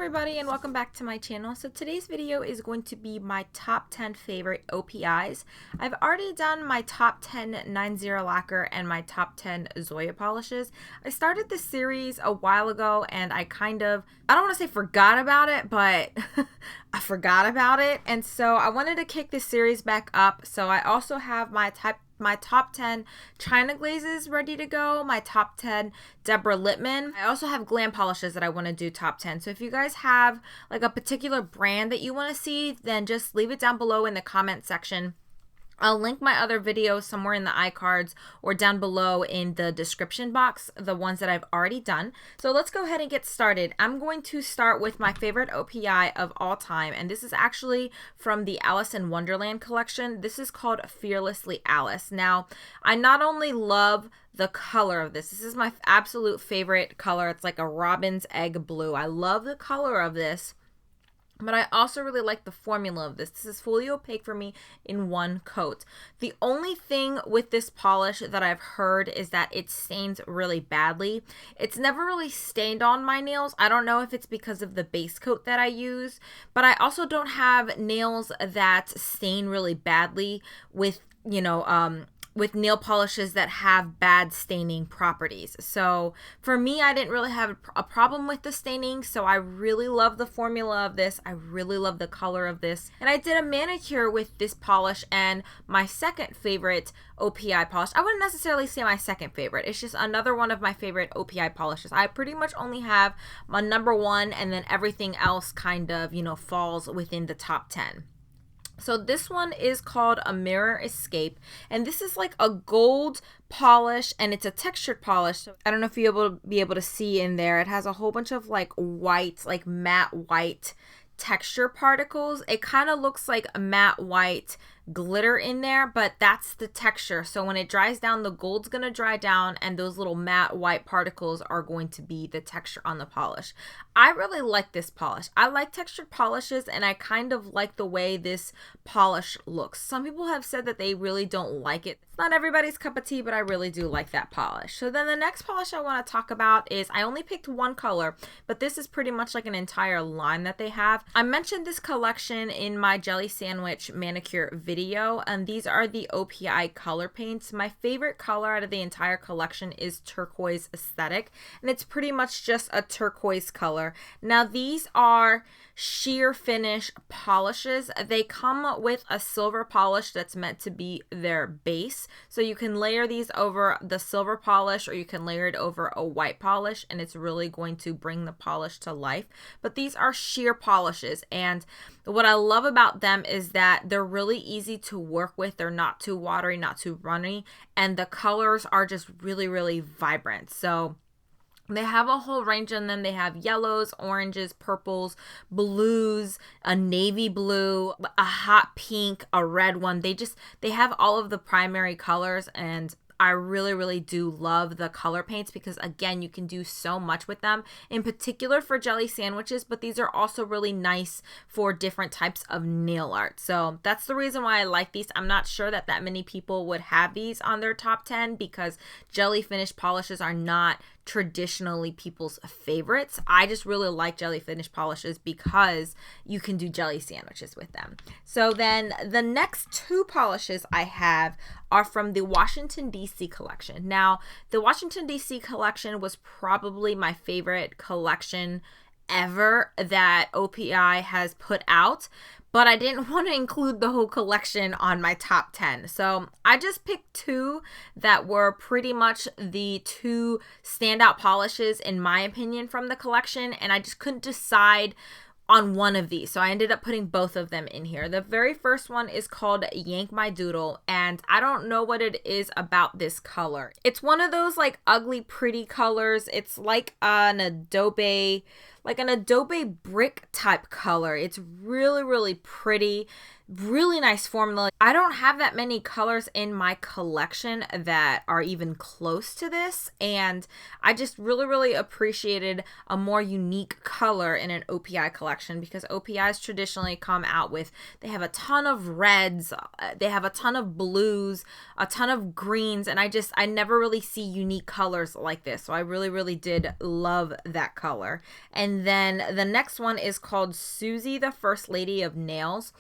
everybody and welcome back to my channel. So today's video is going to be my top 10 favorite OPIs. I've already done my top 10 90 lacquer and my top 10 Zoya polishes. I started this series a while ago and I don't want to say forgot about it, but I forgot about it. And so I wanted to kick this series back up. So I also have my top 10 China glazes ready to go, my top 10 Deborah Lippmann. I also have glam polishes that I want to do top 10. So if you guys have like a particular brand that you want to see, then just leave it down below in the comment section. I'll link my other videos somewhere in the iCards or down below in the description box, the ones that I've already done. So let's go ahead and get started. I'm going to start with my favorite OPI of all time, and this is actually from the Alice in Wonderland collection. This is called Fearlessly Alice. Now, I not only love the color of this is my absolute favorite color. It's like a robin's egg blue. I love the color of this. But I also really like the formula of this. This is fully opaque for me in one coat. The only thing with this polish that I've heard is that it stains really badly. It's never really stained on my nails. I don't know if it's because of the base coat that I use, but I also don't have nails that stain really badly with, with nail polishes that have bad staining properties. So for me, I didn't really have a problem with the staining. So I really love the formula of this. I really love the color of this. And I did a manicure with this polish, and my second favorite OPI polish. I wouldn't necessarily say my second favorite. It's just another one of my favorite OPI polishes. I pretty much only have my number one, and then everything else kind of, falls within the top 10. So this one is called a Mirror Escape, and this is like a gold polish, and it's a textured polish. So I don't know if you'll be able to see in there. It has a whole bunch of like white, like matte white texture particles. It kind of looks like a matte white glitter in there, but that's the texture. So when it dries down, the gold's gonna dry down and those little matte white particles are going to be the texture on the polish. I really like this polish. I like textured polishes, and I kind of like the way this polish looks. Some people have said that they really don't like it. It's not everybody's cup of tea, but I really do like that polish. So then the next polish I want to talk about is, I only picked one color, but this is pretty much like an entire line that they have. I mentioned this collection in my jelly sandwich manicure video, and these are the OPI Colorpaints. My favorite color out of the entire collection is Turquoise Aesthetic, and it's pretty much just a turquoise color. Now these are sheer finish polishes. They come with a silver polish that's meant to be their base, so you can layer these over the silver polish or you can layer it over a white polish, and it's really going to bring the polish to life. But these are sheer polishes, and what I love about them is that they're really easy to work with. They're not too watery, not too runny, and the colors are just really, really vibrant. So they have a whole range in them. They have yellows, oranges, purples, blues, a navy blue, a hot pink, a red one. They have all of the primary colors, and I really, really do love the color paints because, again, you can do so much with them, in particular for jelly sandwiches, but these are also really nice for different types of nail art. So that's the reason why I like these. I'm not sure that many people would have these on their top 10 because jelly finish polishes are not traditionally people's favorites. I just really like jelly finish polishes because you can do jelly sandwiches with them. So then the next two polishes I have are from the Washington DC collection. Now, the Washington DC collection was probably my favorite collection ever that OPI has put out, but I didn't want to include the whole collection on my top 10. So I just picked two that were pretty much the two standout polishes, in my opinion, from the collection, and I just couldn't decide on one of these. So I ended up putting both of them in here. The very first one is called Yank My Doodle, and I don't know what it is about this color. It's one of those like ugly pretty colors. It's like an adobe brick type color. It's really, really pretty. Really nice formula. I don't have that many colors in my collection that are even close to this, and I just really appreciated a more unique color in an OPI collection, because OPIs traditionally come out with, they have a ton of reds, they have a ton of blues, a ton of greens, and I never really see unique colors like this. So I really did love that color. And then the next one is called Suzi, the First Lady of Nails.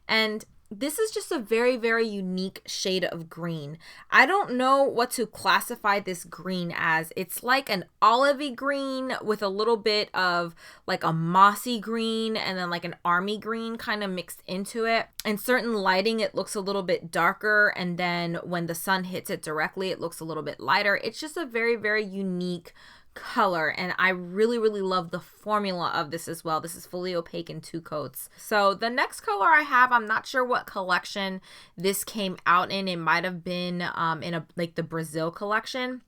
And this is just a very unique shade of green. I don't know what to classify this green as. It's like an olivey green with a little bit of like a mossy green and then like an army green kind of mixed into it. In certain lighting, it looks a little bit darker, and then when the sun hits it directly, it looks a little bit lighter. It's just a very unique color, and I really love the formula of this as well. This is fully opaque in 2 coats. So the next color I have, I'm not sure what collection this came out in. It might have been in a like the Brazil collection.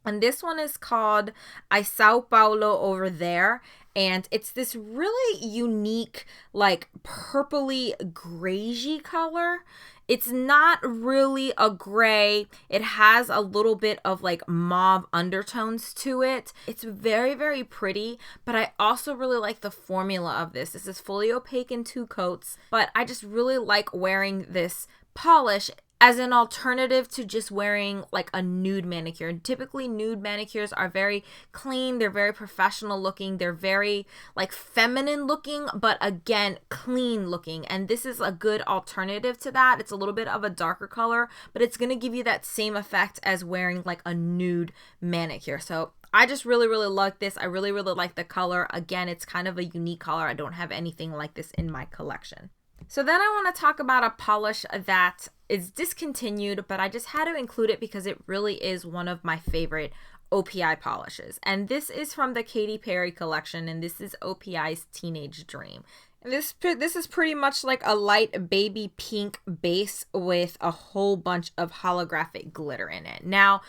And this one is called I Sao Paulo Over There. And it's this really unique, like purpley grayy color. It's not really a gray. It has a little bit of like mauve undertones to it. It's very pretty, but I also really like the formula of this. This is fully opaque in 2 coats, but I just really like wearing this polish as an alternative to just wearing like a nude manicure. Typically nude manicures are very clean, they're very professional looking, they're very like feminine looking, but again, clean looking. And this is a good alternative to that. It's a little bit of a darker color, but it's gonna give you that same effect as wearing like a nude manicure. So I just really like this. I really like the color. Again, it's kind of a unique color. I don't have anything like this in my collection. So then I want to talk about a polish that is discontinued, but I just had to include it because it really is one of my favorite OPI polishes. And this is from the Katy Perry collection, and this is OPI's Teenage Dream. And this is pretty much like a light baby pink base with a whole bunch of holographic glitter in it. Now,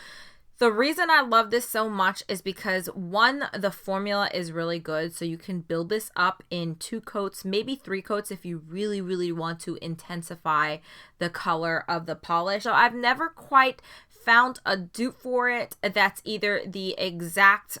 the reason I love this so much is because, one, the formula is really good. So you can build this up in 2 coats, maybe 3 coats if you really want to intensify the color of the polish. So I've never quite found a dupe for it that's either the exact,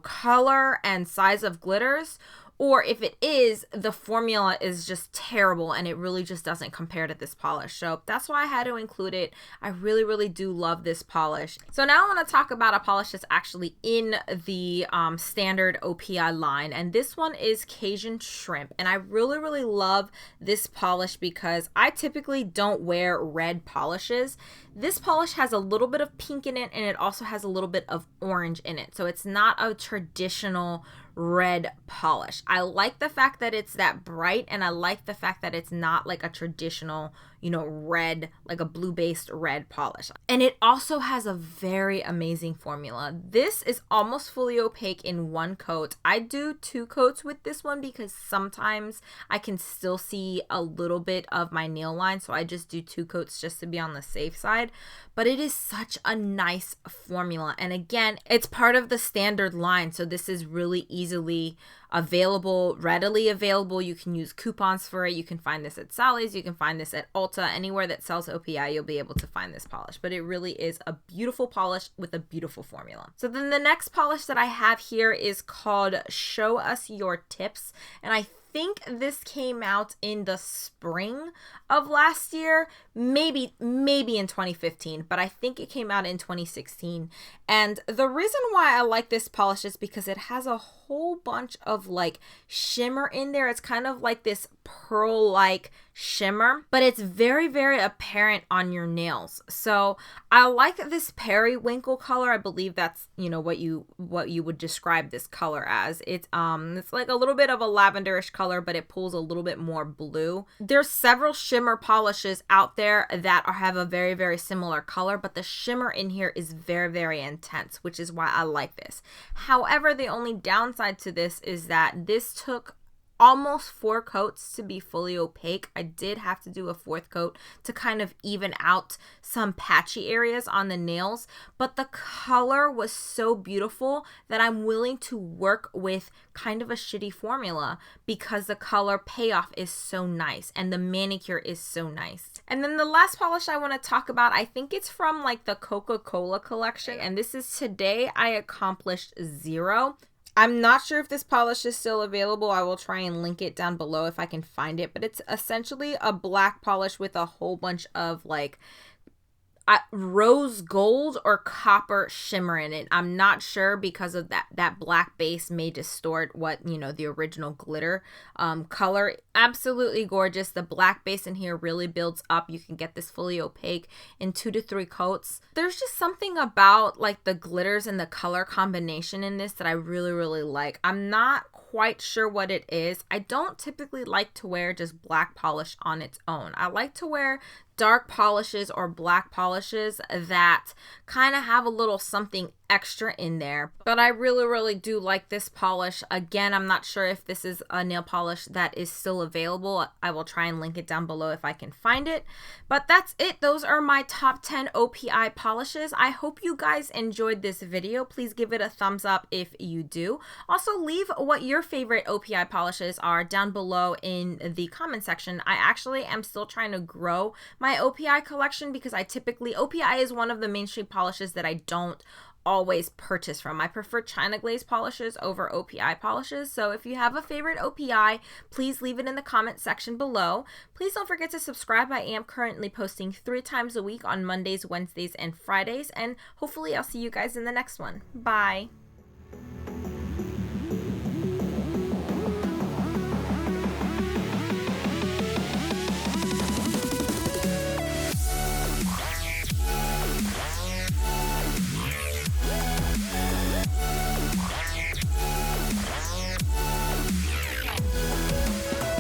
color and size of glitters, or if it is, the formula is just terrible and it really just doesn't compare to this polish. So that's why I had to include it. I really do love this polish. So now I want to talk about a polish that's actually in the standard OPI line, and this one is Cajun Shrimp. And I really love this polish because I typically don't wear red polishes. This polish has a little bit of pink in it, and it also has a little bit of orange in it. So it's not a traditional red polish. I like the fact that it's that bright, and I like the fact that it's not like a traditional, red, like a blue-based red polish. And it also has a very amazing formula. This is almost fully opaque in 1 coat. I do 2 coats with this one because sometimes I can still see a little bit of my nail line, so I just do 2 coats just to be on the safe side. But it is such a nice formula, and again, it's part of the standard line, so this is really easily available, readily available. You can use coupons for it. You can find this at Sally's, you can find this at Ulta, anywhere that sells OPI, you'll be able to find this polish. But it really is a beautiful polish with a beautiful formula. So then the next polish that I have here is called Show Us Your Tips, and I think this came out in the spring of last year, maybe in 2015, but I think it came out in 2016. And the reason why I like this polish is because it has a whole bunch of like shimmer in there. It's kind of like this pearl-like shimmer, but it's very apparent on your nails. So I like this periwinkle color. I believe that's what you would describe this color as. It's like a little bit of a lavenderish color, but it pulls a little bit more blue. There's several shimmer polishes out there that have a very similar color, but the shimmer in here is very intense, which is why I like this. However, the only downside to this is that this took almost 4 coats to be fully opaque. I did have to do a 4th coat to kind of even out some patchy areas on the nails, but the color was so beautiful that I'm willing to work with kind of a shitty formula because the color payoff is so nice and the manicure is so nice. And then the last polish I want to talk about, I think it's from like the Coca-Cola collection, and this is Today I Accomplished Zero. I'm not sure if this polish is still available. I will try and link it down below if I can find it, but it's essentially a black polish with a whole bunch of like rose gold or copper shimmer in it. I'm not sure because of that black base may distort what, you know, the original glitter color. Absolutely gorgeous. The black base in here really builds up. You can get this fully opaque in 2 to 3 coats. There's just something about like the glitters and the color combination in this that I really, really like. I'm not quite sure what it is. I don't typically like to wear just black polish on its own. I like to wear dark polishes or black polishes that kind of have a little something extra in there. But I really, really do like this polish. Again, I'm not sure if this is a nail polish that is still available. I will try and link it down below if I can find it. But that's it. Those are my top 10 OPI polishes. I hope you guys enjoyed this video. Please give it a thumbs up if you do. Also, leave what your favorite OPI polishes are down below in the comment section. I actually am still trying to grow my OPI collection because OPI is one of the mainstream polishes that I don't always purchase from. I prefer China glaze polishes over OPI polishes. So if you have a favorite OPI, please leave it in the comment section below. Please don't forget to subscribe. I am currently posting 3 times a week on Mondays, Wednesdays, and Fridays, and hopefully I'll see you guys in the next one. Bye.